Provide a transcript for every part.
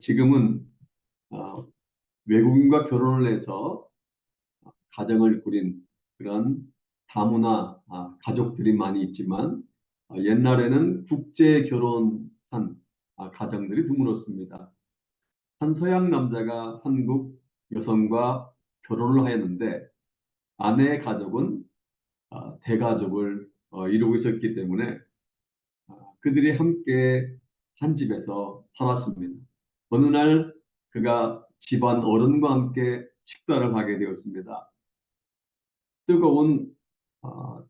지금은 어, 외국인과 결혼을 해서 가정을 꾸린 그런 다문화 가족들이 많이 있지만 옛날에는 국제 결혼한 가정들이 드물었습니다. 한 서양 남자가 한국 여성과 결혼을 하였는데 아내의 가족은 대가족을 이루고 있었기 때문에 그들이 함께 한 집에서 살았습니다. 어느 날 그가 집안 어른과 함께 식사를 하게 되었습니다. 뜨거운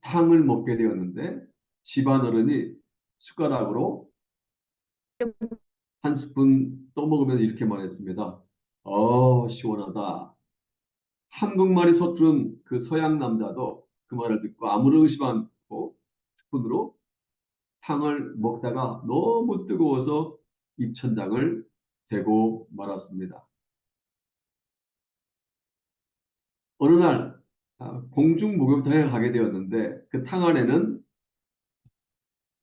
탕을 먹게 되었는데 집안 어른이 숟가락으로 한 스푼 떠먹으면서 이렇게 말했습니다. 시원하다. 한국말이 서투른 그 서양 남자도 그 말을 듣고 아무런 의심 않고 스푼으로 탕을 먹다가 너무 뜨거워서 입천장을 대고 말았습니다. 어느 날 공중 목욕탕에 가게 되었는데 그 탕 안에는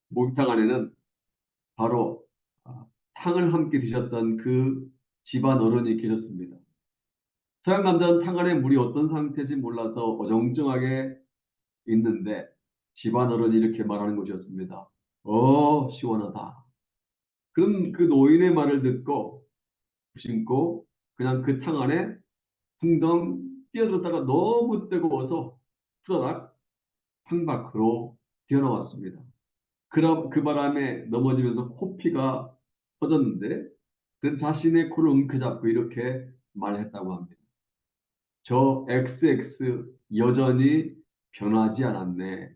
목욕탕 안에는 바로 탕을 함께 드셨던 그 집안 어른이 계셨습니다. 서양 남자는 탕 안에 물이 어떤 상태인지 몰라서 어정쩡하게 있는데 집안 어른이 이렇게 말하는 것이었습니다. 시원하다. 그럼 그 노인의 말을 듣고 무심코 그냥 그 탕 안에 풍덩 뛰어들었다가 너무 뜨거워서 후다닥 탕 밖으로 뛰어나왔습니다. 그 바람에 넘어지면서 코피가 터졌는데 그 자신의 코를 움켜잡고 이렇게 말했다고 합니다. 저 XX 여전히 변하지 않았네.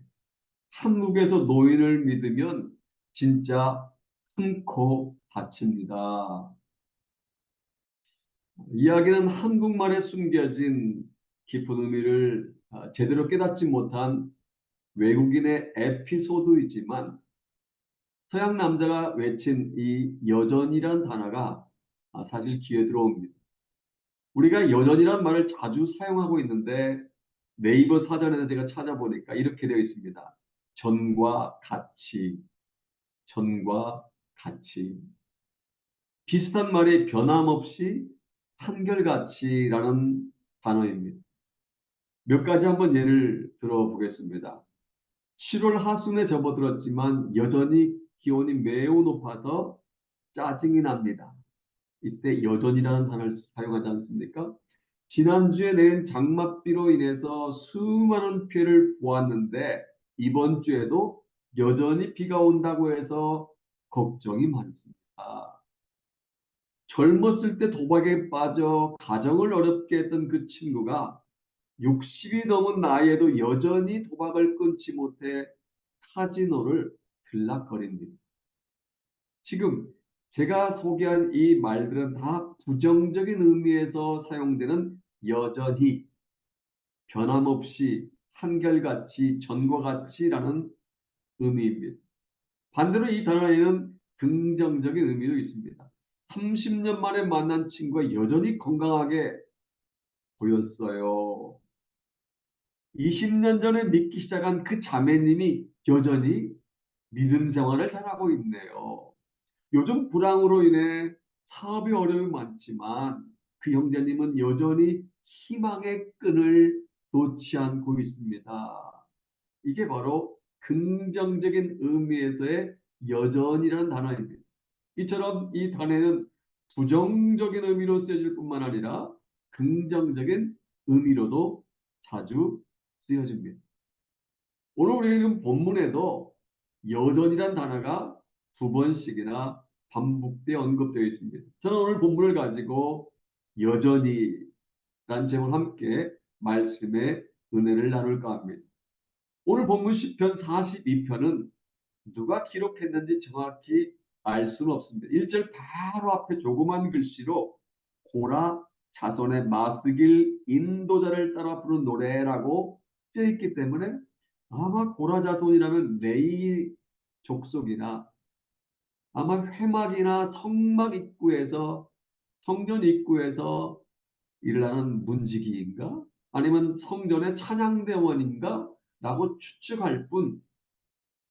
한국에서 노인을 믿으면 진짜 큰 코 다칩니다. 이야기는 한국말에 숨겨진 깊은 의미를 제대로 깨닫지 못한 외국인의 에피소드이지만 서양 남자가 외친 이 여전이란 단어가 사실 귀에 들어옵니다. 우리가 여전이란 말을 자주 사용하고 있는데 네이버 사전에서 제가 찾아보니까 이렇게 되어 있습니다. 전과 같이, 전과 같이. 비슷한 말이 변함없이 한결같이라는 단어입니다. 몇 가지 한번 예를 들어보겠습니다. 7월 하순에 접어들었지만 여전히 기온이 매우 높아서 짜증이 납니다. 이때 여전이라는 단어를 사용하지 않습니까? 지난주에 낸 장맛비로 인해서 수많은 피해를 보았는데 이번 주에도 여전히 비가 온다고 해서 걱정이 많습니다. 젊었을 때 도박에 빠져 가정을 어렵게 했던 그 친구가 60이 넘은 나이에도 여전히 도박을 끊지 못해 카지노를 들락거립니다. 지금 제가 소개한 이 말들은 다 부정적인 의미에서 사용되는 여전히, 변함없이, 한결같이, 전과 같이라는 의미입니다. 반대로 이 단어에는 긍정적인 의미도 있습니다. 30년 만에 만난 친구가 여전히 건강하게 보였어요. 20년 전에 믿기 시작한 그 자매님이 여전히 믿음 생활을 잘하고 있네요. 요즘 불황으로 인해 사업이 어려움이 많지만 그 형제님은 여전히 희망의 끈을 놓지 않고 있습니다. 이게 바로 긍정적인 의미에서의 여전이라는 단어입니다. 이처럼 이 단어는 부정적인 의미로 쓰여질 뿐만 아니라 긍정적인 의미로도 자주 쓰여집니다. 오늘 우리는 본문에도 여전이란 단어가 두 번씩이나 반복되어 언급되어 있습니다. 저는 오늘 본문을 가지고 여전히란 제목과 함께 말씀의 은혜를 나눌까 합니다. 오늘 본문 시편 42편은 누가 기록했는지 정확히 알 수는 없습니다. 1절 바로 앞에 조그만 글씨로 고라 자손의 마스길 인도자를 따라 부른 노래라고 쓰여 있기 때문에 아마 고라 자손이라면 레위 족속이나 아마 회막이나 성막 입구에서 성전 입구에서 일어나는 문지기인가? 아니면 성전의 찬양대원인가? 라고 추측할 뿐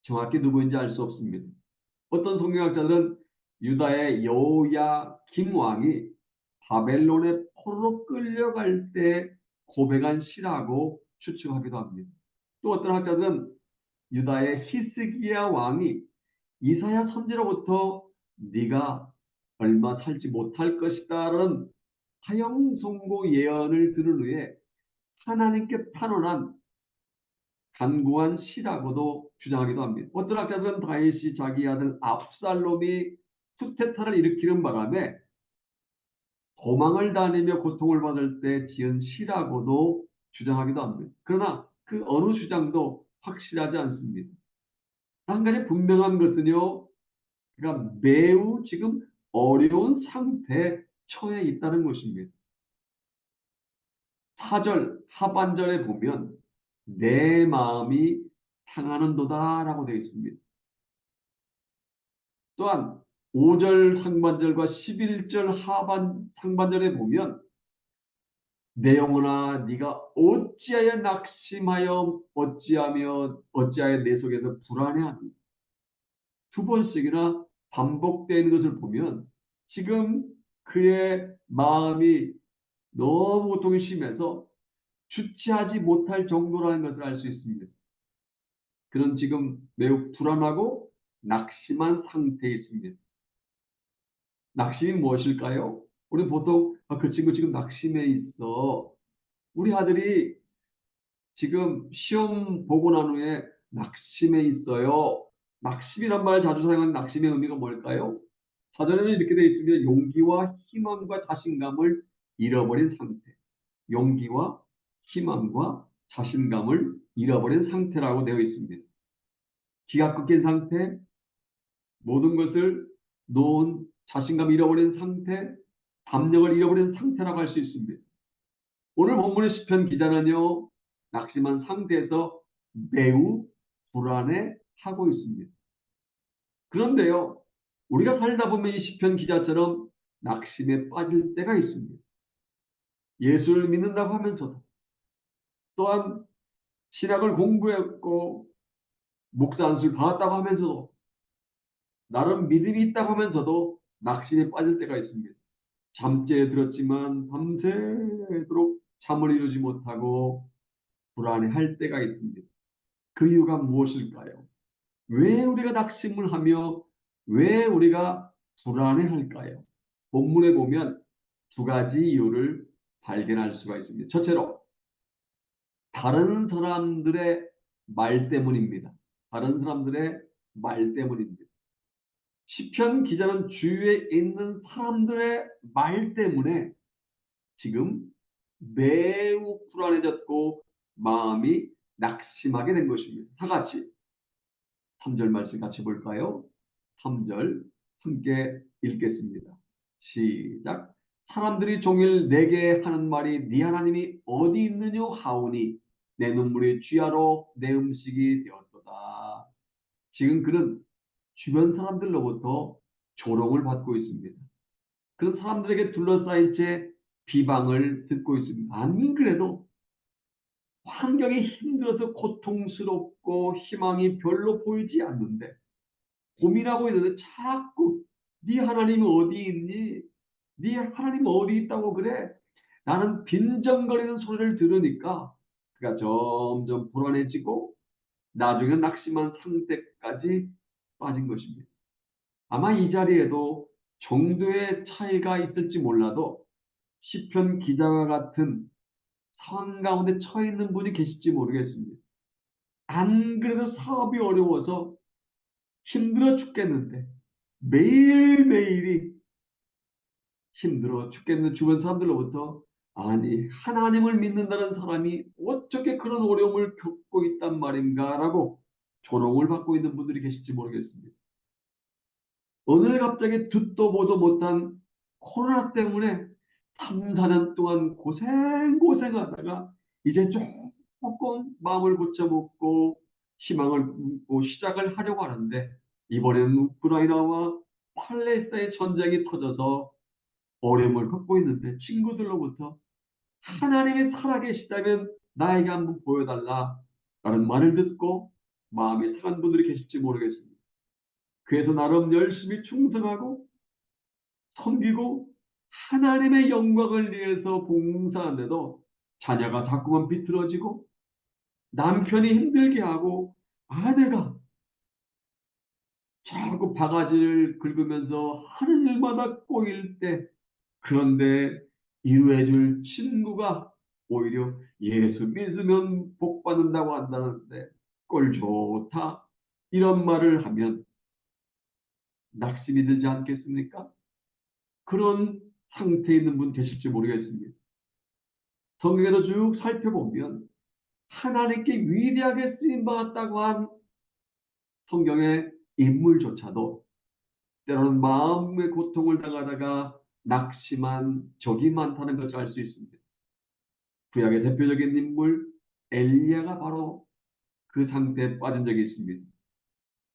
정확히 누구인지 알 수 없습니다. 어떤 성경학자들은 유다의 여호야김 왕이 바벨론의 포로로 끌려갈 때 고백한 시라고 추측하기도 합니다. 또 어떤 학자들은 유다의 히스기야 왕이 이사야 선지로부터 네가 얼마 살지 못할 것이다라는 사형 선고 예언을 들은 후에 하나님께 탄원한 간구한 시라고도 주장하기도 합니다. 어떤 학자들은 다윗이 자기 아들 압살롬이 쿠데타를 일으키는 바람에 도망을 다니며 고통을 받을 때 지은 시라고도 주장하기도 합니다. 그러나 그 어느 주장도 확실하지 않습니다. 한 가지 분명한 것은요, 그러니까 매우 지금 어려운 상태에 처해 있다는 것입니다. 4절 하반절에 보면 내 마음이 상하는도다라고 되어 있습니다. 또한 5절 상반절과 11절 상반절에 보면 내 영혼아 네가 어찌하여 낙심하여 어찌하여 내 속에서 불안해하니 두 번씩이나 반복되는 것을 보면 지금 그의 마음이 너무 고통이 심해서 주체하지 못할 정도라는 것을 알 수 있습니다. 그는 지금 매우 불안하고 낙심한 상태에 있습니다. 낙심이 무엇일까요? 우리 보통 그 친구 지금 낙심해 있어. 우리 아들이 지금 시험 보고 난 후에 낙심해 있어요. 낙심이란 말을 자주 사용하는 낙심의 의미가 뭘까요? 사전에는 이렇게 되어 있습니다. 용기와 희망과 자신감을 잃어버린 상태. 용기와 희망과 자신감을 잃어버린 상태라고 되어 있습니다. 기가 꺾인 상태, 모든 것을 놓은 자신감 잃어버린 상태, 담력을 잃어버린 상태라고 할 수 있습니다. 오늘 본문의 시편 기자는요, 낙심한 상태에서 매우 불안해하고 있습니다. 그런데요, 우리가 살다 보면 이 시편 기자처럼 낙심에 빠질 때가 있습니다. 예수를 믿는다고 하면서도 또한 신학을 공부했고 목사 안수를 받았다고 하면서도 나름 믿음이 있다고 하면서도 낙심에 빠질 때가 있습니다. 잠재에 들었지만 밤새도록 잠을 이루지 못하고 불안해할 때가 있습니다. 그 이유가 무엇일까요? 왜 우리가 낙심을 하며 왜 우리가 불안해할까요? 본문에 보면 두 가지 이유를 발견할 수가 있습니다. 첫째로 다른 사람들의 말 때문입니다. 다른 사람들의 말 때문입니다. 시편 기자는 주위에 있는 사람들의 말 때문에 지금 매우 불안해졌고 마음이 낙심하게 된 것입니다. 다 같이 3절 말씀 같이 볼까요? 3절 함께 읽겠습니다. 시작. 사람들이 종일 내게 하는 말이 네 하나님이 어디 있느냐 하오니 내 눈물이 쥐하로 내 음식이 되었도다. 지금 그는 주변 사람들로부터 조롱을 받고 있습니다. 그 사람들에게 둘러싸인 채 비방을 듣고 있습니다. 안 그래도 환경이 힘들어서 고통스럽고 희망이 별로 보이지 않는데 고민하고 있는데 자꾸 네 하나님이 어디 있니? 네 하나님 어디 있다고 그래? 나는 빈정거리는 소리를 들으니까 그가 점점 불안해지고 나중에 낙심한 상태까지 빠진 것입니다. 아마 이 자리에도 정도의 차이가 있을지 몰라도 시편 기자와 같은 상황 가운데 처해 있는 분이 계실지 모르겠습니다. 안 그래도 사업이 어려워서 힘들어 죽겠는데 매일매일이 힘들어 죽겠는 주변 사람들로부터 아니 하나님을 믿는다는 사람이 어떻게 그런 어려움을 겪고 있단 말인가 라고 조롱을 받고 있는 분들이 계실지 모르겠습니다. 오늘 갑자기 듣도 보도 못한 코로나 때문에 3, 4년 동안 고생하다가 이제 조금 마음을 고쳐먹고 희망을 품고 시작을 하려고 하는데 이번에는 우크라이나와 팔레스타인의 전쟁이 터져서 어려움을 겪고 있는데 친구들로부터 하나님이 살아계시다면 나에게 한번 보여달라 라는 말을 듣고 마음이 상한 분들이 계실지 모르겠습니다. 그래서 나름 열심히 충성하고 섬기고 하나님의 영광을 위해서 봉사하는데도 자녀가 자꾸만 비틀어지고 남편이 힘들게 하고 아내가 자꾸 바가지를 긁으면서 하는 일마다 꼬일 때, 그런데 이루해줄 친구가 오히려 예수 믿으면 복 받는다고 한다는데 꼴 좋다 이런 말을 하면 낙심이 들지 않겠습니까? 그런 상태에 있는 분 계실지 모르겠습니다. 성경에서 쭉 살펴보면 하나님께 위대하게 쓰임받았다고 한 성경의 인물조차도 때로는 마음의 고통을 당하다가 낙심한 적이 많다는 것을 알 수 있습니다. 구약의 대표적인 인물 엘리야가 바로 그 상태에 빠진 적이 있습니다.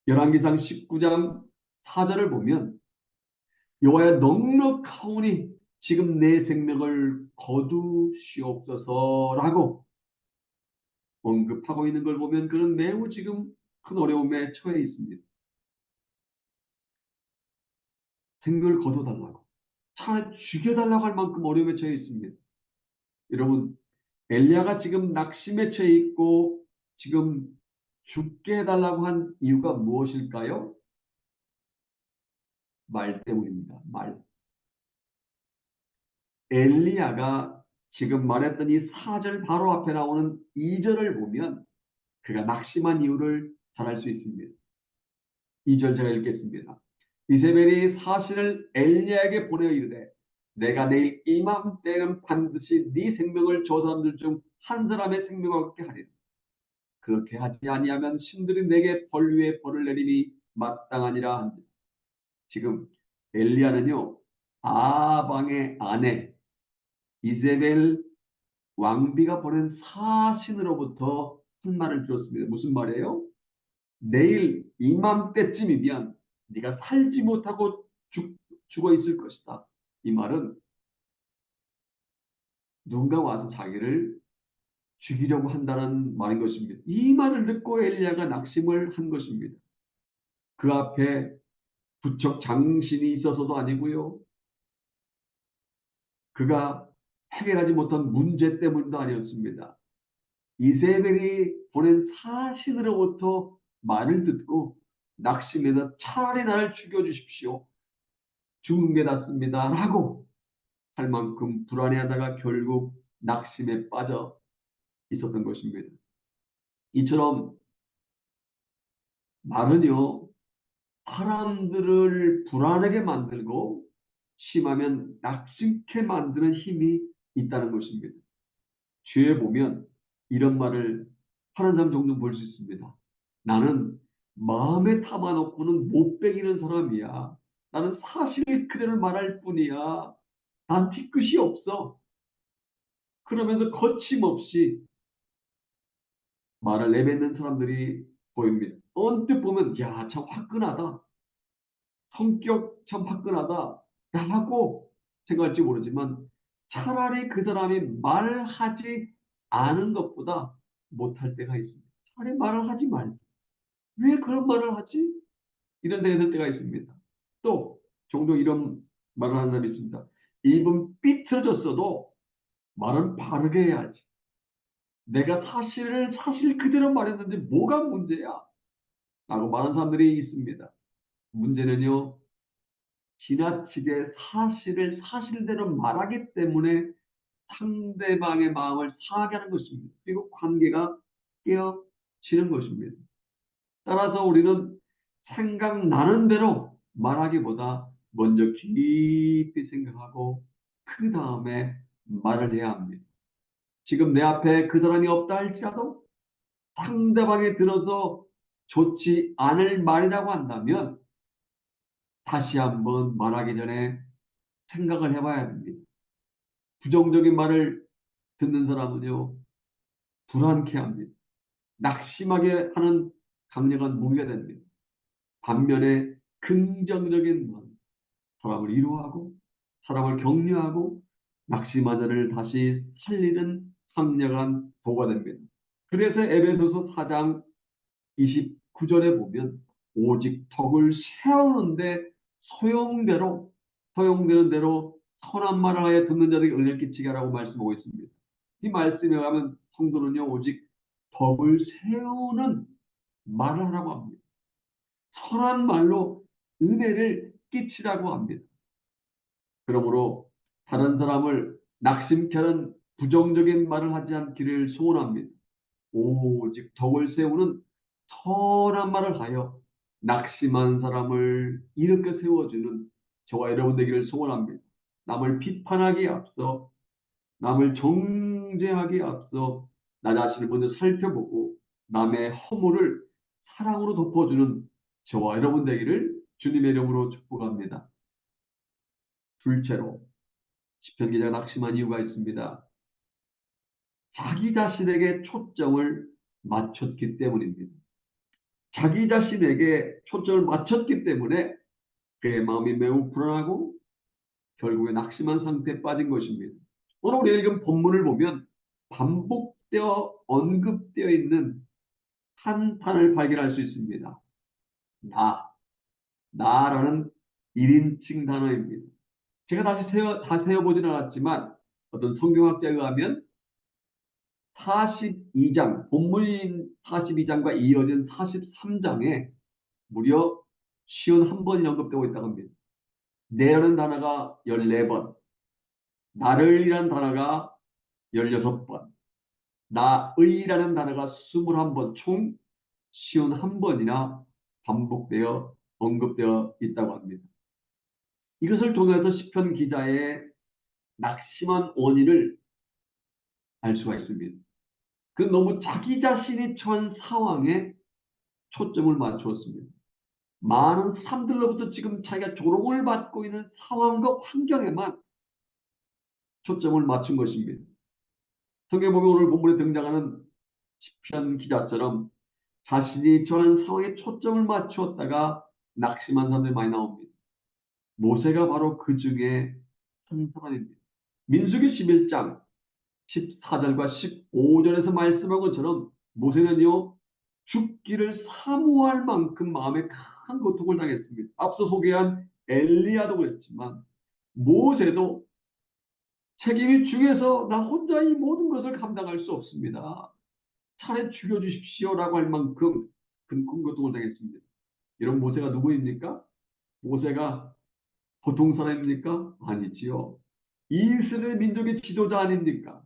열왕기상 19장 4절을 보면 여호와의 넉넉하오니 지금 내 생명을 거두시옵소서라고 언급하고 있는 걸 보면 그는 매우 지금 큰 어려움에 처해 있습니다. 생명을 거둬달라고, 차라리 죽여달라고 할 만큼 어려움에 처해 있습니다. 여러분, 엘리야가 지금 낙심에 처해 있고 지금 죽게 해달라고 한 이유가 무엇일까요? 말 때문입니다. 말. 엘리야가 지금 말했던 이 4절 바로 앞에 나오는 2절을 보면 그가 낙심한 이유를 잘 알 수 있습니다. 2절 제가 읽겠습니다. 이세벨이 사신을 엘리야에게 보내어 이르되 내가 내일 이맘때는 반드시 네 생명을 저 사람들 중 한 사람의 생명과 같게 하리라. 그렇게 하지 아니하면 신들이 내게 벌 위에 벌을 내리니 마땅하니라 한다. 지금 엘리야는요, 아방의 아내 이세벨 왕비가 보낸 사신으로부터 한 말을 들었습니다. 무슨 말이에요? 내일 이맘때쯤이면 네가 살지 못하고 죽어 있을 것이다. 이 말은 누군가 와서 자기를 죽이려고 한다는 말인 것입니다. 이 말을 듣고 엘리야가 낙심을 한 것입니다. 그 앞에 부척 장신이 있어서도 아니고요. 그가 해결하지 못한 문제 때문도 아니었습니다. 이세벨이 보낸 사신으로부터 말을 듣고 낙심해서 차라리 나를 죽여주십시오. 죽는 게 낫습니다. 라고 할 만큼 불안해하다가 결국 낙심에 빠져 있었던 것입니다. 이처럼 말은요, 사람들을 불안하게 만들고 심하면 낙심케 만드는 힘이 있다는 것입니다. 뒤에 보면 이런 말을 하는 사람 종종 볼 수 있습니다. 나는 마음에 담아놓고는 못 배기는 사람이야. 나는 사실 그대로 말할 뿐이야. 난 뒤끝이 없어. 그러면서 거침없이 말을 내뱉는 사람들이 보입니다. 언뜻 보면 야, 참 화끈하다. 성격 참 화끈하다. 라고 생각할지 모르지만 차라리 그 사람이 말하지 않은 것보다 못할 때가 있습니다. 차라리 말을 하지 말지. 왜 그런 말을 하지? 이런 생각이 들 때가 있습니다. 또 종종 이런 말을 하는 사람이 있습니다. 입은 삐뚤어졌어도 말은 바르게 해야지. 내가 사실 그대로 말했는데 뭐가 문제야? 라고 말하는 사람들이 있습니다. 문제는요, 지나치게 사실을 사실대로 말하기 때문에 상대방의 마음을 상하게 하는 것입니다. 그리고 관계가 깨어지는 것입니다. 따라서 우리는 생각나는 대로 말하기보다 먼저 깊이 생각하고 그 다음에 말을 해야 합니다. 지금 내 앞에 그 사람이 없다 할지라도 상대방이 들어서 좋지 않을 말이라고 한다면 다시 한번 말하기 전에 생각을 해봐야 합니다. 부정적인 말을 듣는 사람은요, 불안케 합니다. 낙심하게 하는 강력한 무기가 됩니다. 반면에 긍정적인 말, 사람을 위로하고 사람을 격려하고 낙심한 자를 다시 살리는 강력한 도가 됩니다. 그래서 에베소서 4장 29절에 보면 오직 덕을 세우는데 소용대로 허용되는 대로 선한 말을 하여 듣는 자들에게 은혜를 끼치게 하라고 말씀하고 있습니다. 이 말씀에 의하면 성도는요 오직 덕을 세우는 말을 하라고 합니다. 선한 말로 은혜를 끼치라고 합니다. 그러므로 다른 사람을 낙심케 하는 부정적인 말을 하지 않기를 소원합니다. 오직 덕을 세우는 선한 말을 하여 낙심한 사람을 일으켜 세워주는 저와 여러분 되기를 소원합니다. 남을 비판하기에 앞서, 남을 정죄하기에 앞서 나 자신을 먼저 살펴보고 남의 허물을 사랑으로 덮어주는 저와 여러분 되기를 주님의 이름으로 축복합니다. 둘째로 시편 기자가 낙심한 이유가 있습니다. 자기 자신에게 초점을 맞췄기 때문입니다. 자기 자신에게 초점을 맞췄기 때문에 그의 마음이 매우 불안하고 결국에 낙심한 상태에 빠진 것입니다. 오늘 우리가 읽은 본문을 보면 반복되어 언급되어 있는 한 단어를 발견할 수 있습니다. 나라는 1인칭 단어입니다. 제가 다 세어보지는 않았지만 어떤 성경학자에 의하면 42장, 본문인 42장과 이어진 43장에 무려 51번이 언급되고 있다고 합니다. 내라는 단어가 14번, 나를이라는 단어가 16번, 나의라는 단어가 21번, 총 51번이나 반복되어 언급되어 있다고 합니다. 이것을 통해서 시편 기자의 낙심한 원인을 알 수가 있습니다. 그 너무 자기 자신이 처한 상황에 초점을 맞추었습니다. 많은 사람들로부터 지금 자기가 조롱을 받고 있는 상황과 환경에만 초점을 맞춘 것입니다. 성경에 보면 오늘 본문에 등장하는 시편 기자처럼 자신이 처한 상황에 초점을 맞추었다가 낙심한 사람들이 많이 나옵니다. 모세가 바로 그 중에 한 사람입니다. 민수기 11장 14절과 15절에서 말씀한 것처럼 모세는요 죽기를 사모할 만큼 마음에 큰 고통을 당했습니다. 앞서 소개한 엘리야도 그랬지만 모세도 책임이 중해서 나 혼자 이 모든 것을 감당할 수 없습니다. 차라리 죽여주십시오라고 할 만큼 큰 고통을 당했습니다. 이런 모세가 누구입니까? 모세가 보통 사람입니까? 아니지요. 이스라엘 민족의 지도자 아닙니까?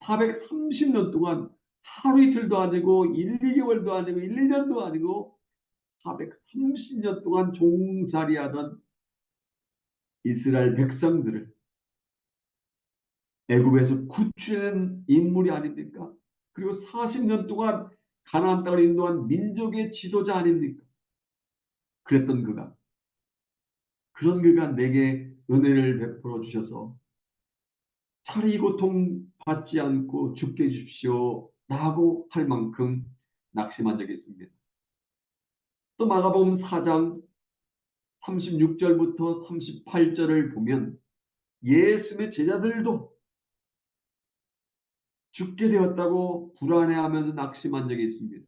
430년 동안 하루 이틀도 아니고 1, 2개월도 아니고 1, 2년도 아니고 430년 동안 종살이하던 이스라엘 백성들을 애굽에서 구출한 인물이 아닙니까? 그리고 40년 동안 가나안 땅을 인도한 민족의 지도자 아닙니까? 그랬던 그런 그가 내게 은혜를 베풀어 주셔서 차라리 고통 받지 않고 죽게 해주십시오 라고 할 만큼 낙심한 적이 있습니다. 또 마가복음 4장 36절부터 38절을 보면 예수님의 제자들도 죽게 되었다고 불안해하면서 낙심한 적이 있습니다.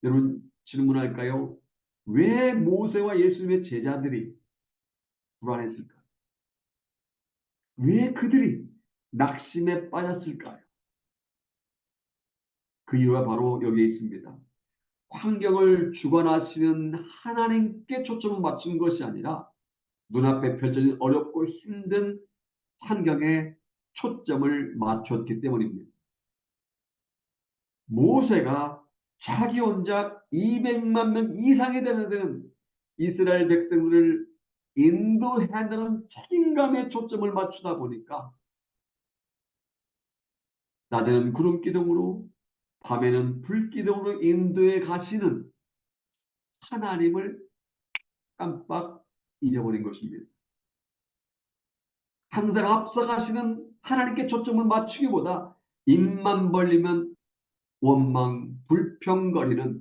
여러분 질문할까요? 왜 모세와 예수님의 제자들이 불안했을까요? 왜 그들이 낙심에 빠졌을까요? 그 이유가 바로 여기에 있습니다. 환경을 주관하시는 하나님께 초점을 맞춘 것이 아니라 눈앞에 펼쳐진 어렵고 힘든 환경에 초점을 맞췄기 때문입니다. 모세가 자기 혼자 200만 명 이상이 되는 이스라엘 백성들을 인도해야 한다는 책임감에 초점을 맞추다 보니까 낮에는 구름 기둥으로 밤에는 불 기둥으로 인도해 가시는 하나님을 깜빡 잊어버린 것입니다. 항상 앞서가시는 하나님께 초점을 맞추기보다 입만 벌리면 원망, 불평거리는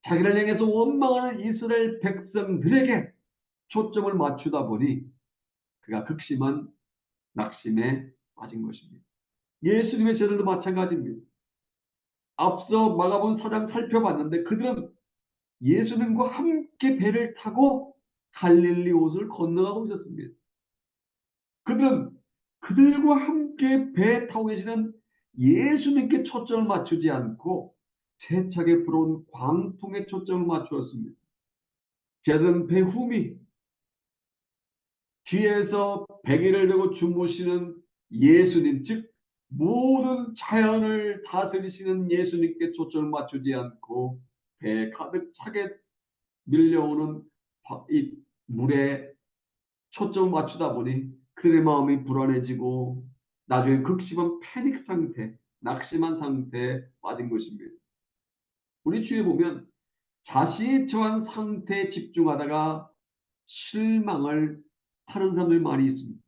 자기를 향해서 원망하는 이스라엘 백성들에게 초점을 맞추다 보니 그가 극심한 낙심에 빠진 것입니다. 예수님의 제자들도 마찬가지입니다. 앞서 마가복음 4장 살펴봤는데 그들은 예수님과 함께 배를 타고 갈릴리 옷을 건너가고 있었습니다. 그들은 그들과 함께 배 타고 계시는 예수님께 초점을 맞추지 않고 세차게 불어온 광통에 초점을 맞추었습니다. 그들은 배 후미 뒤에서 베개를 메고 주무시는 예수님, 즉 모든 자연을 다스리시는 예수님께 초점을 맞추지 않고 배 가득 차게 밀려오는 이 물에 초점을 맞추다 보니 그의 마음이 불안해지고 나중에 극심한 패닉 상태, 낙심한 상태에 빠진 것입니다. 우리 주위에 보면 자신이 처한 상태에 집중하다가 실망을 하는 사람들이 많이 있습니다.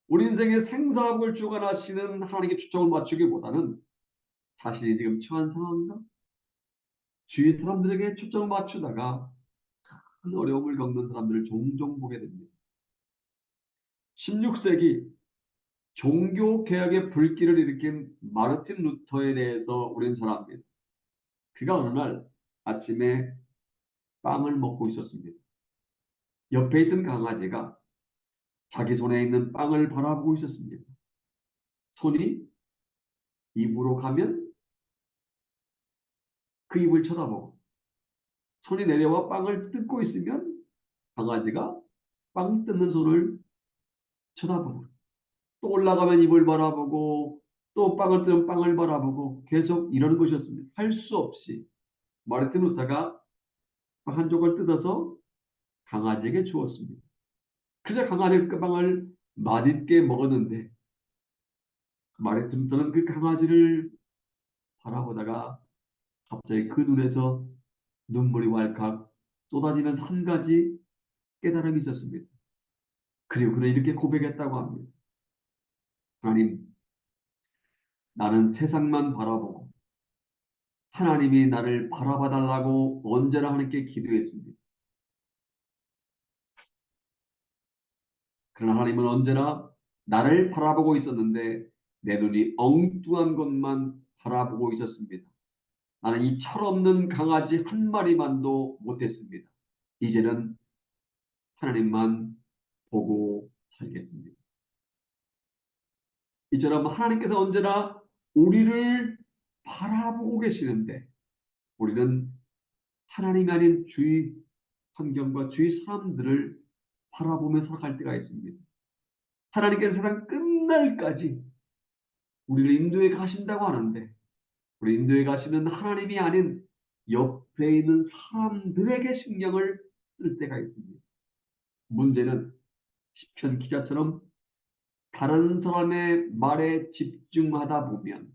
우리 인생의 생사학을 주관하시는 하나님께 초점을 맞추기보다는 자신이 지금 처한 상황과 주위 사람들에게 초점을 맞추다가 큰 어려움을 겪는 사람들을 종종 보게 됩니다. 16세기 종교 개혁의 불길을 일으킨 마르틴 루터에 대해서 우리는 잘 압니다. 그가 어느 날 아침에 빵을 먹고 있었습니다. 옆에 있던 강아지가 자기 손에 있는 빵을 바라보고 있었습니다. 손이 입으로 가면 그 입을 쳐다보고 손이 내려와 빵을 뜯고 있으면 강아지가 빵 뜯는 손을 쳐다보고 또 올라가면 입을 바라보고 또 빵을 뜯으면 빵을 바라보고 계속 이러는 것이었습니다. 할 수 없이 마르틴 루터가 한 쪽을 뜯어서 강아지에게 주었습니다. 그저 강아지가 그 빵을 맛있게 먹었는데 마르틴 루터는 그 강아지를 바라보다가 갑자기 그 눈에서 눈물이 왈칵 쏟아지는 한 가지 깨달음이 있었습니다. 그리고 그는 이렇게 고백했다고 합니다. 하나님, 나는 세상만 바라보고 하나님이 나를 바라봐달라고 언제나 하나님께 기도했습니다. 그러나 하나님은 언제나 나를 바라보고 있었는데 내 눈이 엉뚱한 것만 바라보고 있었습니다. 나는 이 철없는 강아지 한 마리만도 못했습니다. 이제는 하나님만 보고 살겠습니다. 이처럼 하나님께서 언제나 우리를 바라보고 계시는데 우리는 하나님이 아닌 주위 환경과 주위 사람들을 바라보며 살아갈 때가 있습니다. 하나님께서 세상 끝날까지 우리를 인도해 가신다고 하는데 우리 인도해 가시는 하나님이 아닌 옆에 있는 사람들에게 신경을 쓸 때가 있습니다. 문제는 시편 기자처럼 다른 사람의 말에 집중하다 보면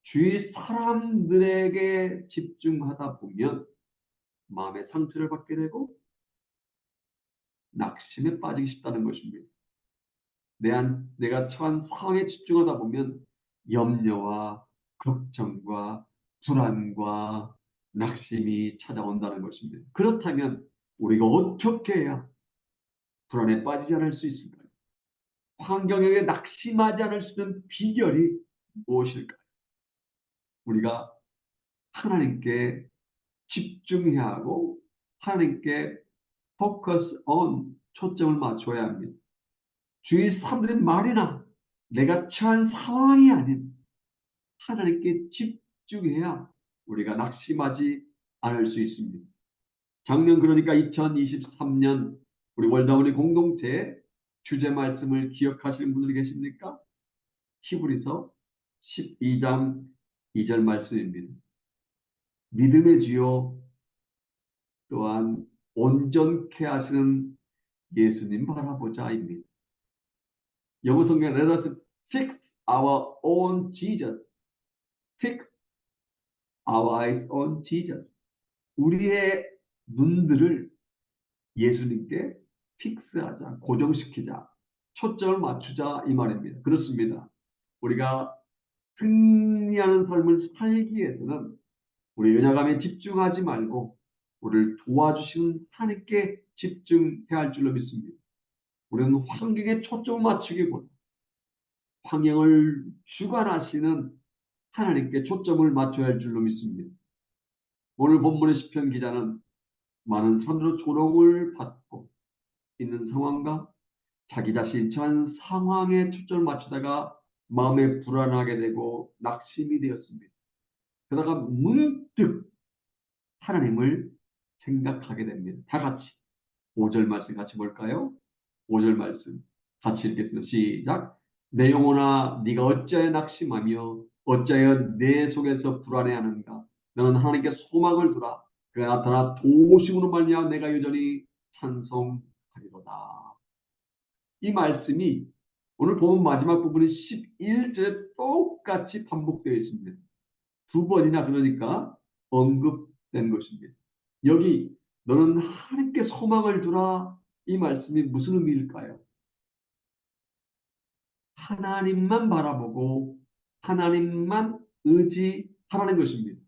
주위 사람들에게 집중하다 보면 마음의 상처를 받게 되고 낙심에 빠지기 쉽다는 것입니다. 내가 처한 상황에 집중하다 보면 염려와 걱정과 불안과 낙심이 찾아온다는 것입니다. 그렇다면 우리가 어떻게 해야 불안에 빠지지 않을 수 있을까요? 환경에 낙심하지 않을 수 있는 비결이 무엇일까요? 우리가 하나님께 집중해야 하고 하나님께 focus on 초점을 맞춰야 합니다. 주위 사람들의 말이나 내가 처한 상황이 아닌 하나님께 집중해야 우리가 낙심하지 않을 수 있습니다. 작년 그러니까 2023년 우리 월드하모니 공동체 주제 말씀을 기억하시는 분들이 계십니까? 히브리서 12장 2절 말씀입니다. 믿음의 주요 또한 온전케 하시는 예수님 바라보자입니다. 영어 성경 Let us fix our own Jesus. Fix our eyes on Jesus. 우리의 눈들을 예수님께 픽스하자, 고정시키자, 초점을 맞추자 이 말입니다. 그렇습니다. 우리가 승리하는 삶을 살기 위해서는 우리 연약함에 집중하지 말고 우리를 도와주시는 하나님께 집중해야 할 줄로 믿습니다. 우리는 환경에 초점을 맞추기보다 환경을 주관하시는 하나님께 초점을 맞춰야 할 줄로 믿습니다. 오늘 본문의 시편 기자는 많은 사람들로 조롱을 받고 있는 상황과 자기 자신이 처한 상황에 초점을 맞추다가 마음에 불안하게 되고 낙심이 되었습니다. 그러다가 문득 하나님을 생각하게 됩니다. 다 같이 5절 말씀 같이 볼까요? 5절 말씀 같이 읽겠습니다. 시작. 내 영혼아 네가 어찌하여 낙심하며 어찌하여 내 속에서 불안해하는가. 너는 하나님께 소망을 두라. 그가 나타나 도우심으로 말미암아 내가 여전히 찬송하리로다. 이 말씀이 오늘 보면 마지막 부분이 11절에 똑같이 반복되어 있습니다. 두 번이나 그러니까 언급된 것입니다. 여기 너는 하나님께 소망을 두라 이 말씀이 무슨 의미일까요? 하나님만 바라보고 하나님만 의지하라는 것입니다.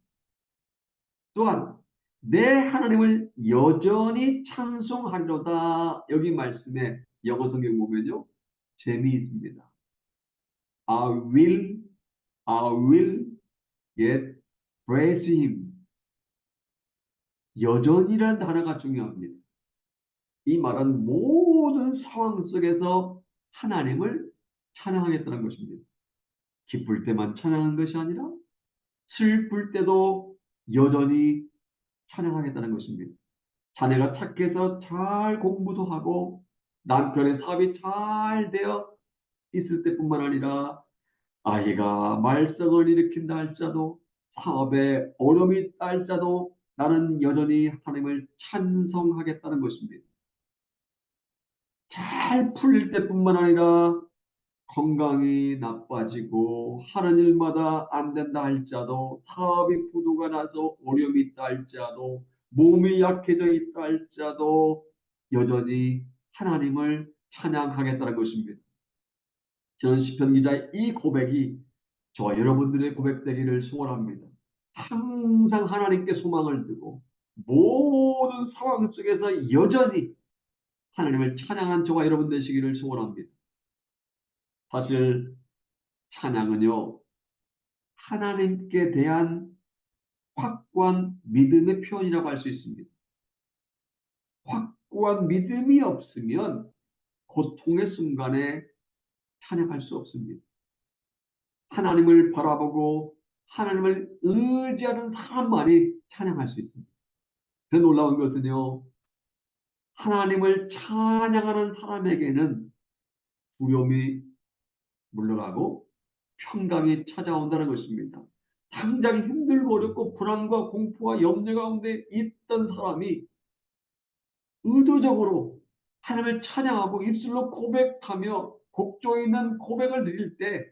또한 내 하나님을 여전히 찬송하리로다. 여기 말씀에 영어 성경 보면요. 재미있습니다. I will yet praise him. 여전이라는 단어가 중요합니다. 이 말은 모든 상황 속에서 하나님을 찬양하겠다는 것입니다. 기쁠 때만 찬양하는 것이 아니라 슬플 때도 여전히 찬양하겠다는 것입니다. 자네가 착해서 잘 공부도 하고 남편의 사업이 잘 되어 있을 때뿐만 아니라 아이가 말썽을 일으킨다 할지라도 사업에 어려움이 있다 할지라도 나는 여전히 하나님을 찬송하겠다는 것입니다. 잘 풀릴 때뿐만 아니라 건강이 나빠지고 하는 일마다 안 된다 할지라도 사업이 부도가 나서 어려움이 있다 할지라도 몸이 약해져 있다 할지라도 여전히 하나님을 찬양하겠다는 것입니다. 저는 시편 기자의 이 고백이 저와 여러분들의 고백되기를 소원합니다. 항상 하나님께 소망을 두고 모든 상황 속에서 여전히 하나님을 찬양한 저와 여러분 되시기를 소원합니다. 사실 찬양은요, 하나님께 대한 확고한 믿음의 표현이라고 할 수 있습니다. 확고한 믿음이 없으면 고통의 순간에 찬양할 수 없습니다. 하나님을 바라보고 하나님을 의지하는 사람만이 찬양할 수 있습니다. 더 놀라운 것은요, 하나님을 찬양하는 사람에게는 두려움이 물러가고 평강이 찾아온다는 것입니다. 당장 힘들고 어렵고 불안과 공포와 염려 가운데 있던 사람이 의도적으로 하나님을 찬양하고 입술로 고백하며 곡조 있는 고백을 드릴 때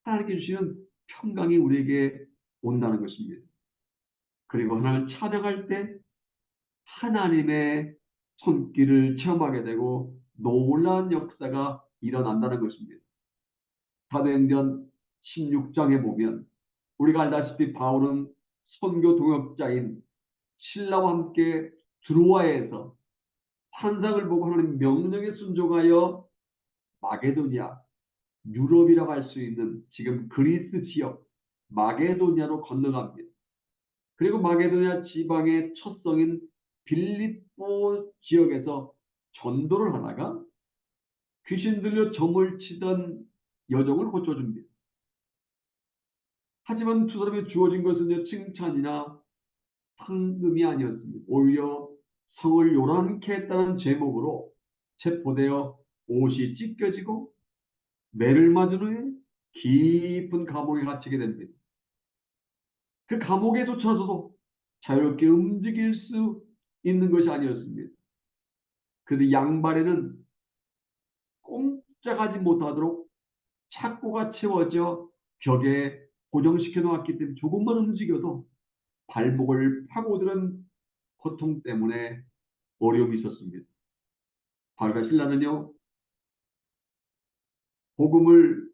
하나님께 주시는 평강이 우리에게 온다는 것입니다. 그리고 하나님을 찬양할 때 하나님의 손길을 체험하게 되고 놀라운 역사가 일어난다는 것입니다. 사도행전 16장에 보면 우리가 알다시피 바울은 선교 동역자인 신라와 함께 드로아에서 환상을 보고 하나님 명령에 순종하여 마게도니아, 유럽이라고 할 수 있는 지금 그리스 지역 마게도니아로 건너갑니다. 그리고 마게도니아 지방의 첫 성인 빌립보 지역에서 전도를 하다가 귀신 들려 점을 치던 여종을 고쳐줍니다. 하지만 두 사람이 주어진 것은 칭찬이나 상금이 아니었습니다. 오히려 성을 요란케 했다는 제목으로 체포되어 옷이 찢겨지고 매를 맞은 후에 깊은 감옥에 갇히게 됩니다. 그 감옥에조차도 자유롭게 움직일 수 있는 것이 아니었습니다. 그런데 양발에는 꼼짝하지 못하도록 착고가 채워져 벽에 고정시켜 놓았기 때문에 조금만 움직여도 발목을 파고드는 고통 때문에 어려움이 있었습니다. 바울과 실라는요, 복음을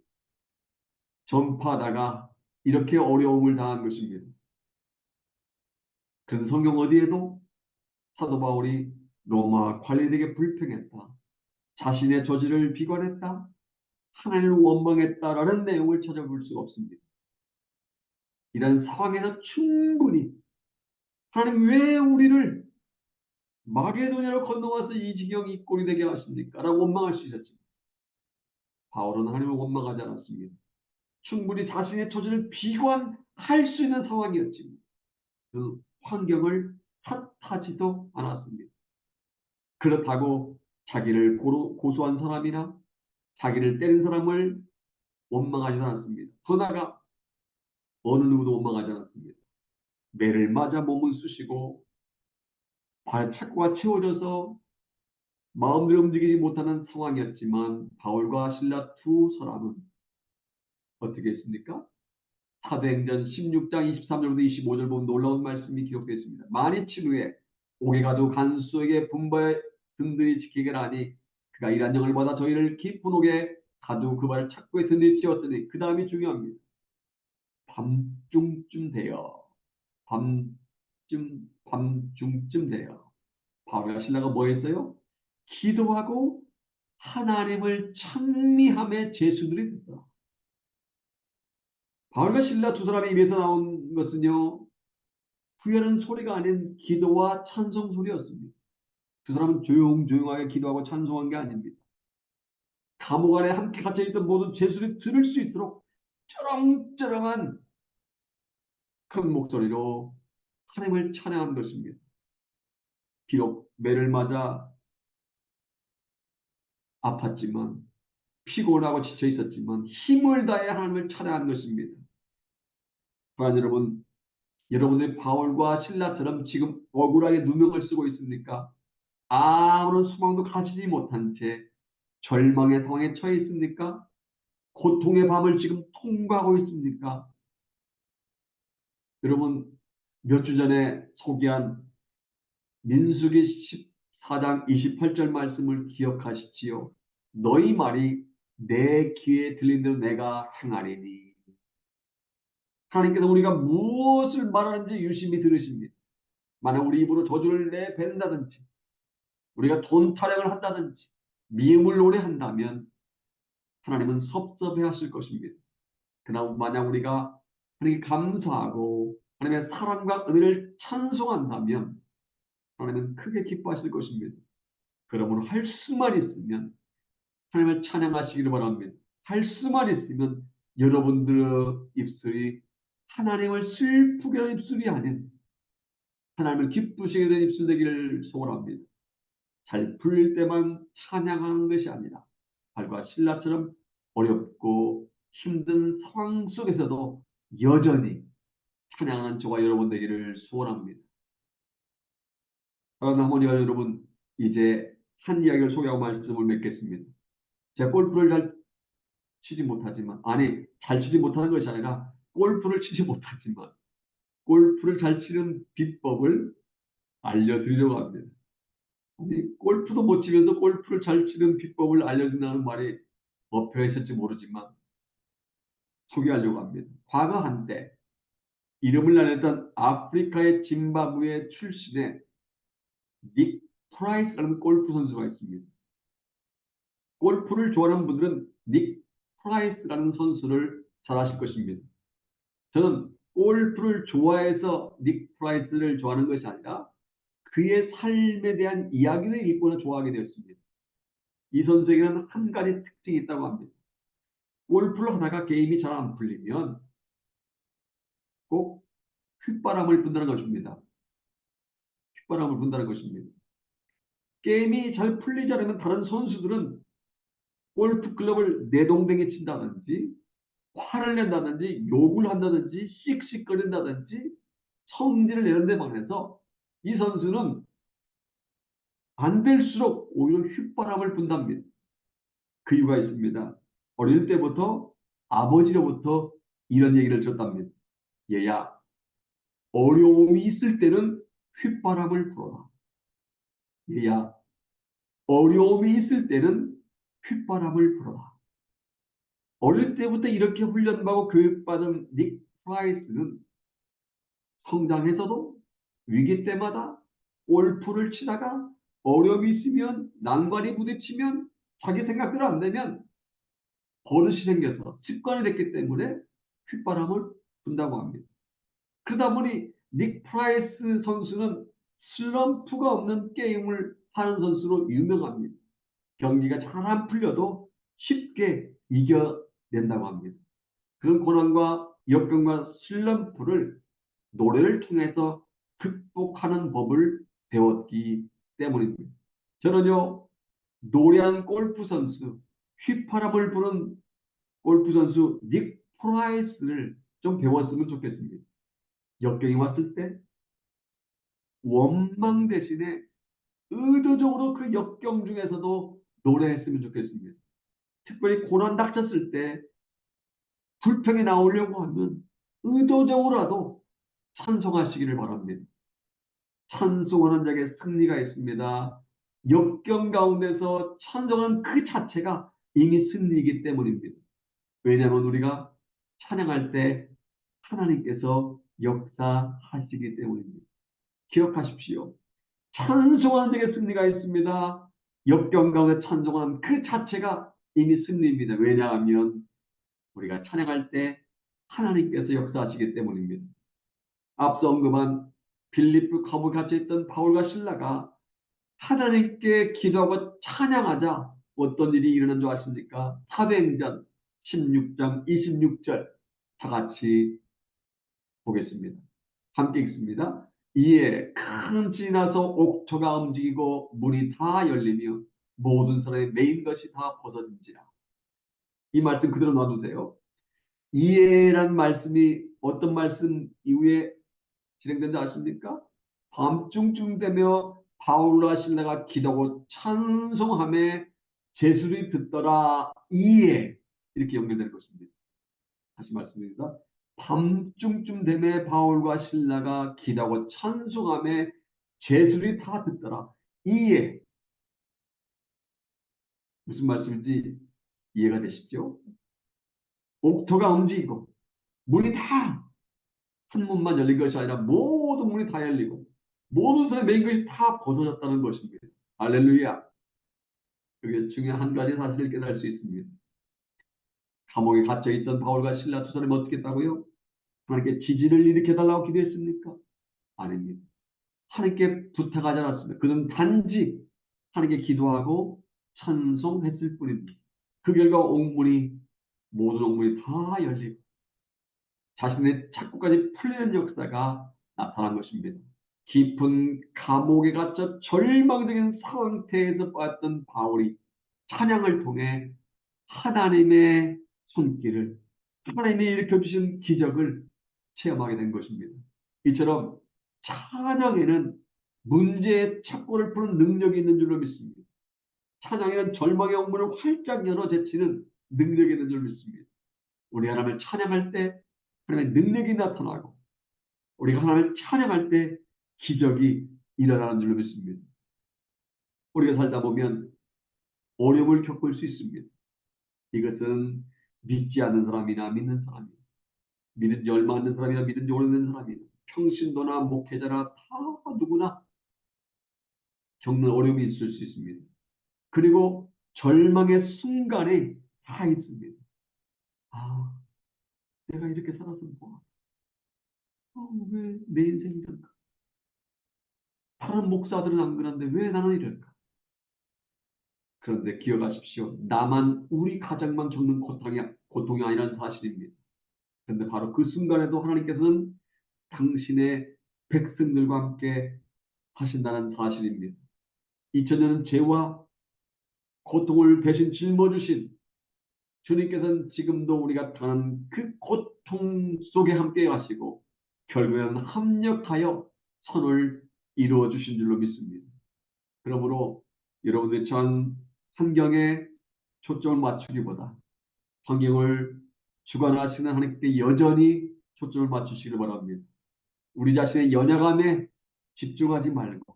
전파하다가 이렇게 어려움을 당한 것입니다. 그 성경 어디에도 사도 바울이 로마 관리들에게 불평했다. 자신의 저지를 비관했다. 하나님을 원망했다라는 내용을 찾아볼 수가 없습니다. 이런 상황에서 충분히 하나님 왜 우리를 마게도냐로 건너와서 이 지경이 이 꼴이 되게 하십니까? 라고 원망할 수 있었지만 바울은 하나님을 원망하지 않았습니다. 충분히 자신의 처지를 비관할 수 있는 상황이었지만 그 환경을 탓하지도 않았습니다. 그렇다고 자기를 고소한 사람이나 자기를 때린 사람을 원망하지 않았습니다. 더 나아가 어느 누구도 원망하지 않았습니다. 매를 맞아 몸을 쑤시고 발차고가 채워져서 마음대로 움직이지 못하는 상황이었지만 바울과 실라 두 사람은 어떻게 했습니까? 사도행전 16장 23절부터 25절 보면 놀라운 말씀이 기록되어 있습니다. 많이 친 후에 옥에 가도 간수에게 분부에 든든히 지키게 하니 그가 이란 영을 받아 저희를 깊은 옥에 가도 그 발을 착고에 든든히 채웠더니 그 다음이 중요합니다. 밤중쯤 되어 밤중쯤 되어 바울과 신라가 뭐 했어요? 기도하고 하나님을 찬미함에 제수들이 됐다. 바울과 신라 두 사람의 입에서 나온 것은요, 후회하는 소리가 아닌 기도와 찬송 소리였습니다. 두 사람은 조용조용하게 기도하고 찬송한 게 아닙니다. 감옥 안에 함께 갇혀있던 모든 제수들이 들을 수 있도록 쩌렁쩌렁한 큰 목소리로 하나님을 찬양한 것입니다. 비록 매를 맞아 아팠지만 피곤하고 지쳐 있었지만 힘을 다해 하나님을 찬양한 것입니다. 과연 여러분, 여러분의 바울과 신라처럼 지금 억울하게 누명을 쓰고 있습니까? 아무런 소망도 가지지 못한 채 절망의 상황에 처해 있습니까? 고통의 밤을 지금 통과하고 있습니까? 여러분, 몇 주 전에 소개한 민수기 14장 28절 말씀을 기억하시지요? 너희 말이 내 귀에 들린 대로 내가 행하리니. 하나님께서 우리가 무엇을 말하는지 유심히 들으십니다. 만약 우리 입으로 저주를 내뱉는다든지 우리가 돈 타령을 한다든지 미움을 노래한다면 하나님은 섭섭해 하실 것입니다. 그러나 만약 우리가 하나님께 감사하고 하나님의 사랑과 은혜를 찬송한다면 하나님은 크게 기뻐하실 것입니다. 그러므로 할 수만 있으면 하나님을 찬양하시기를 바랍니다. 할 수만 있으면 여러분들의 입술이 하나님을 슬프게 하는 입술이 아닌 하나님을 기쁘시게 하는 입술 되기를 소원합니다. 잘 풀릴 때만 찬양하는 것이 아니라 발과 신라처럼 어렵고 힘든 상황 속에서도 여전히 찬양하는 저와 여러분 되기를 소원합니다. 어머니와 여러분, 이제 한 이야기를 소개하고 말씀을 맺겠습니다. 제가 골프를 잘 치지 못하지만, 아니 잘 치지 못하는 것이 아니라 골프를 치지 못하지만 골프를 잘 치는 비법을 알려드리려고 합니다. 아니, 골프도 못 치면서 골프를 잘 치는 비법을 알려준다는 말이 어폐가 있을지 모르지만 소개하려고 합니다. 과거 한때 이름을 날렸던 아프리카의 짐바브웨 출신의 닉 프라이스라는 골프 선수가 있습니다. 골프를 좋아하는 분들은 닉 프라이스라는 선수를 잘 아실 것입니다. 저는 골프를 좋아해서 닉 프라이스를 좋아하는 것이 아니라 그의 삶에 대한 이야기를 읽고는 좋아하게 되었습니다. 이 선수에게는 한 가지 특징이 있다고 합니다. 골프를 하다가 게임이 잘 안 풀리면 꼭 휘바람을 분다는 것입니다. 휘바람을 분다는 것입니다. 게임이 잘 풀리지 않으면 다른 선수들은 골프 클럽을 내동댕이 친다든지 화를 낸다든지 욕을 한다든지 씩씩거린다든지 성질을 내는데 반해서 이 선수는 안 될수록 오히려 휘바람을 분답니다. 그 이유가 있습니다. 어릴 때부터 아버지로부터 이런 얘기를 들었답니다. 얘야, 어려움이 있을 때는 휘바람을 불어라. 얘야, 어려움이 있을 때는 휘바람을 불어라. 어릴 때부터 이렇게 훈련받고 교육받은 닉 프라이스는 성장해서도 위기 때마다 골프를 치다가 어려움이 있으면 난관이 부딪히면 자기 생각대로 안 되면 버릇이 생겨서 습관이 됐기 때문에 휘바람을 분다고 합니다. 그러다 보니 닉 프라이스 선수는 슬럼프가 없는 게임을 하는 선수로 유명합니다. 경기가 잘 안 풀려도 쉽게 이겨낸다고 합니다. 그런 고난과 역경과 슬럼프를 노래를 통해서 극복하는 법을 배웠기 때문입니다. 저는요, 노래한 골프 선수, 휘파람을 부는 골프 선수 닉 프라이스를 좀 배웠으면 좋겠습니다. 역경이 왔을 때 원망 대신에 의도적으로 그 역경 중에서도 노래했으면 좋겠습니다. 특별히 고난 닥쳤을 때 불평이 나오려고 하면 의도적으로라도 찬송하시기를 바랍니다. 찬송하는 자에게 승리가 있습니다. 역경 가운데서 찬송하는 그 자체가 이미 승리이기 때문입니다. 왜냐하면 우리가 찬양할 때 하나님께서 역사하시기 때문입니다. 기억하십시오. 찬송하는 자에게 승리가 있습니다. 역경 가운데 찬송하는 그 자체가 이미 승리입니다. 왜냐하면 우리가 찬양할 때 하나님께서 역사하시기 때문입니다. 앞서 언급한 빌립보 감옥에 갇혀있던 바울과 실라가 하나님께 기도하고 찬양하자 어떤 일이 일어난 줄 아십니까? 사도행전 16장 26절 다 같이 보겠습니다. 함께 읽습니다. 이에 큰 진이 나서 옥토가 움직이고 문이 다 열리며 모든 사람의 메인 것이 다 벗어진지라. 이 말씀 그대로 놔두세요. 이에란 말씀이 어떤 말씀 이후에 진행된지 아십니까? 밤중쯤 되며 바울과 실라가 기도하고 찬송함에 제술이 듣더라. 이에 이렇게 연결되는 것입니다. 다시 말씀드립니다. 밤중쯤 되매 바울과 실라가 기도하고 찬송함에 제술이 다 듣더라. 이에 무슨 말씀인지 이해가 되시죠? 옥토가 움직이고 문이 다 한 문만 열린 것이 아니라 모든 문이 다 열리고 모든 사람의 메인 것이 다 벗어졌다는 것입니다. 할렐루야. 그게 중요한 한 가지 사실을 깨달을 수 있습니다. 감옥에 갇혀있던 바울과 실라 두 사람이 어떻게 했다고요? 하나님께 지진을 일으켜달라고 기도했습니까? 아닙니다. 하나님께 부탁하지 않았습니다. 그는 단지 하나님께 기도하고 찬송했을 뿐입니다. 그 결과 옥문이 모든 옥문이 다 열리고 자신의 착고까지 풀리는 역사가 나타난 것입니다. 깊은 감옥에 갇혀 절망적인 상태에서 빠졌던 바울이 찬양을 통해 하나님의 손길을 하나님이 일으켜주신 기적을 체험하게 된 것입니다. 이처럼 찬양에는 문제의 착고를 푸는 능력이 있는 줄로 믿습니다. 찬양에는 절망의 옥문을 활짝 열어 제치는 능력이 있는 줄 믿습니다. 우리 하나님을 찬양할 때 하나님의 능력이 나타나고 우리가 하나님을 찬양할 때 기적이 일어나는 줄로 믿습니다. 우리가 살다 보면 어려움을 겪을 수 있습니다. 이것은 믿지 않는 사람이나 믿는 사람이나 믿은 지 얼마 안 된 사람이나 믿은 지 오래된 사람이나 평신도나 목회자나 다 누구나 겪는 어려움이 있을 수 있습니다. 그리고 절망의 순간에 다 있습니다. 아, 내가 이렇게 살아서 뭐, 왜 내 인생이 이럴까? 다른 목사들은 안 그런데 왜 나는 이럴까? 그런데 기억하십시오. 나만 우리 가정만 겪는 고통이 아니라는 사실입니다. 그런데 바로 그 순간에도 하나님께서는 당신의 백성들과 함께 하신다는 사실입니다. 2000년은 죄와 고통을 대신 짊어주신 주님께서는 지금도 우리가 당하는 그 고통 속에 함께 하시고 결국에는 합력하여 선을 이루어 주신 줄로 믿습니다. 그러므로 여러분들이 처한 환경에 초점을 맞추기보다 환경을 주관하시는 하나님께 여전히 초점을 맞추시길 바랍니다. 우리 자신의 연약함에 집중하지 말고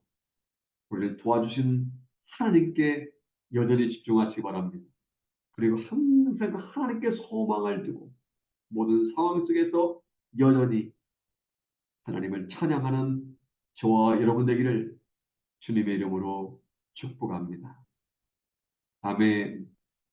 우리를 도와주신 하나님께 여전히 집중하시기 바랍니다. 그리고 항상 하나님께 소망을 두고 모든 상황 속에서 여전히 하나님을 찬양하는 저와 여러분 되기를 주님의 이름으로 축복합니다. 아멘.